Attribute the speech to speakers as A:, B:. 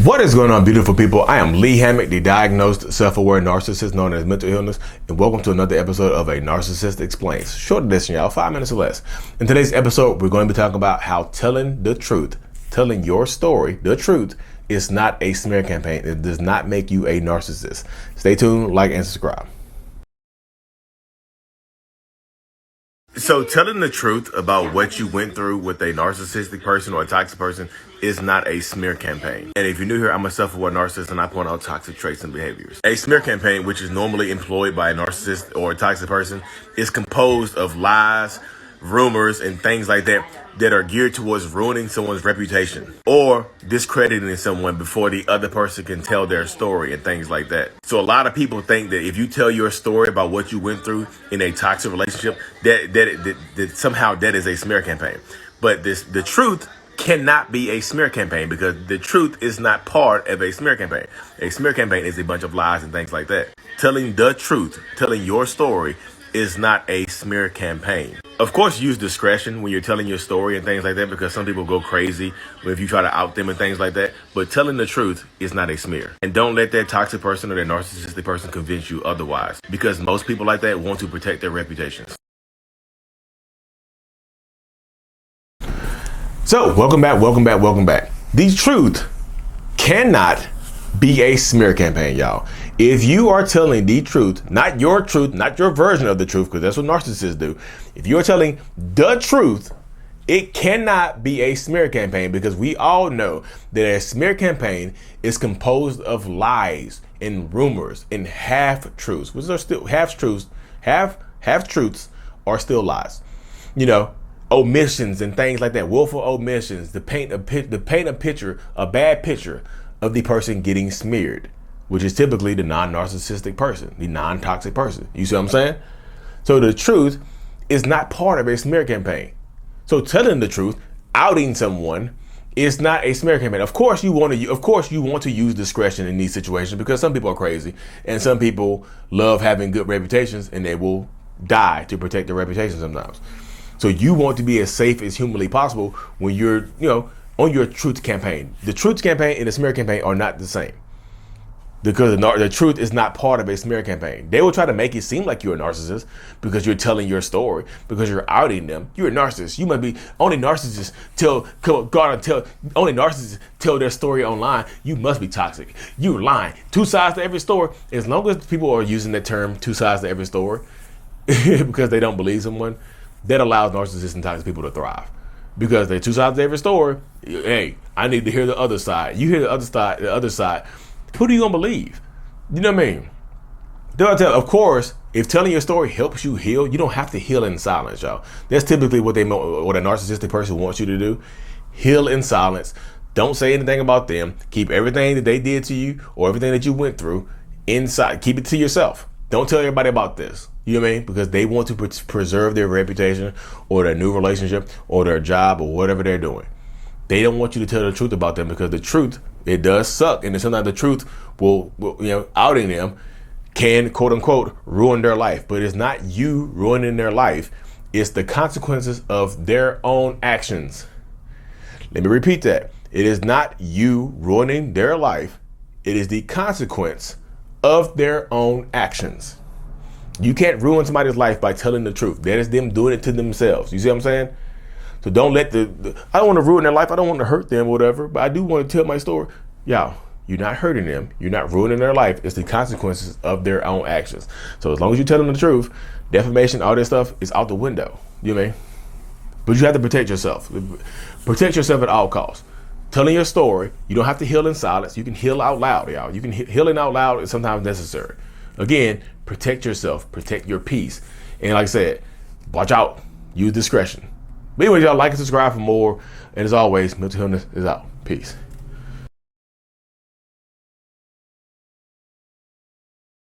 A: What is going on, beautiful people? I am Lee Hammock, the diagnosed self-aware narcissist known as mental illness, and welcome to another episode of A Narcissist Explains. Short edition, y'all, 5 minutes or less. In today's episode, we're going to be talking about how telling the truth, telling your story, the truth, is not a smear campaign. It does not make you a narcissist. Stay tuned, like, and subscribe. So telling the truth about what you went through with a narcissistic person or a toxic person is not a smear campaign. And if you're new here, I'm a self-aware narcissist and I point out toxic traits and behaviors. A smear campaign, which is normally employed by a narcissist or a toxic person, is composed of lies, rumors, and things like that that are geared towards ruining someone's reputation or discrediting someone before the other person can tell their story and things like that. So a lot of people think that if you tell your story about what you went through in a toxic relationship, that somehow that is a smear campaign. But the truth cannot be a smear campaign because the truth is not part of a smear campaign. A smear campaign is a bunch of lies and things like that. Telling the truth, telling your story, is not a smear campaign. Of course, use discretion when you're telling your story and things like that, because some people go crazy if you try to out them and things like that. But telling the truth is not a smear. And don't let that toxic person or that narcissistic person convince you otherwise, because most people like that want to protect their reputations. So welcome back. The truth cannot be a smear campaign, y'all. If you are telling the truth, not your version of the truth, because that's what narcissists do. If you're telling the truth, it cannot be a smear campaign, because we all know that a smear campaign is composed of lies and rumors and half-truths, which are still half-truths. Half-truths are still lies. You know, omissions and things like that, willful omissions, to paint a picture, a bad picture of the person getting smeared, which is typically the non-narcissistic person, the non-toxic person. You see what I'm saying? So the truth is not part of a smear campaign. So telling the truth, outing someone, is not a smear campaign. Of course you want to use discretion in these situations, because some people are crazy and some people love having good reputations and they will die to protect their reputation sometimes. So you want to be as safe as humanly possible when you're, on your truth campaign. The truth campaign and the smear campaign are not the same, because the truth is not part of a smear campaign. They will try to make it seem like you're a narcissist because you're telling your story, because you're outing them. You're a narcissist. You must be only narcissists only narcissists tell their story online. You must be toxic. You're lying. Two sides to every story. As long as people are using that term, two sides to every story, because they don't believe someone, that allows narcissists and toxic people to thrive. Because they're two sides to every story. Hey, I need to hear the other side. You hear the other side. Who do you gonna believe? You know what I mean? Of course, if telling your story helps you heal, you don't have to heal in silence, y'all. That's typically what a narcissistic person wants you to do. Heal in silence. Don't say anything about them. Keep everything that they did to you or everything that you went through inside. Keep it to yourself. Don't tell everybody about this. You know what I mean? Because they want to preserve their reputation or their new relationship or their job or whatever they're doing. They don't want you to tell the truth about them, because the truth, it does suck. And sometimes the truth will outing them can, quote unquote, ruin their life. But it's not you ruining their life. It's the consequences of their own actions. Let me repeat that. It is not you ruining their life. It is the consequence of their own actions. You can't ruin somebody's life by telling the truth. That is them doing it to themselves. You see what I'm saying? So don't let I don't want to ruin their life. I don't want to hurt them or whatever, but I do want to tell my story. Y'all, you're not hurting them. You're not ruining their life. It's the consequences of their own actions. So as long as you tell them the truth, defamation, all this stuff is out the window. You know what I mean? But you have to protect yourself. Protect yourself at all costs. Telling your story, you don't have to heal in silence. You can heal out loud, y'all. You can healing out loud is sometimes necessary. Again, protect yourself, protect your peace. And like I said, watch out, use discretion. But anyway, y'all, like and subscribe for more. And as always, mental illness is out. Peace.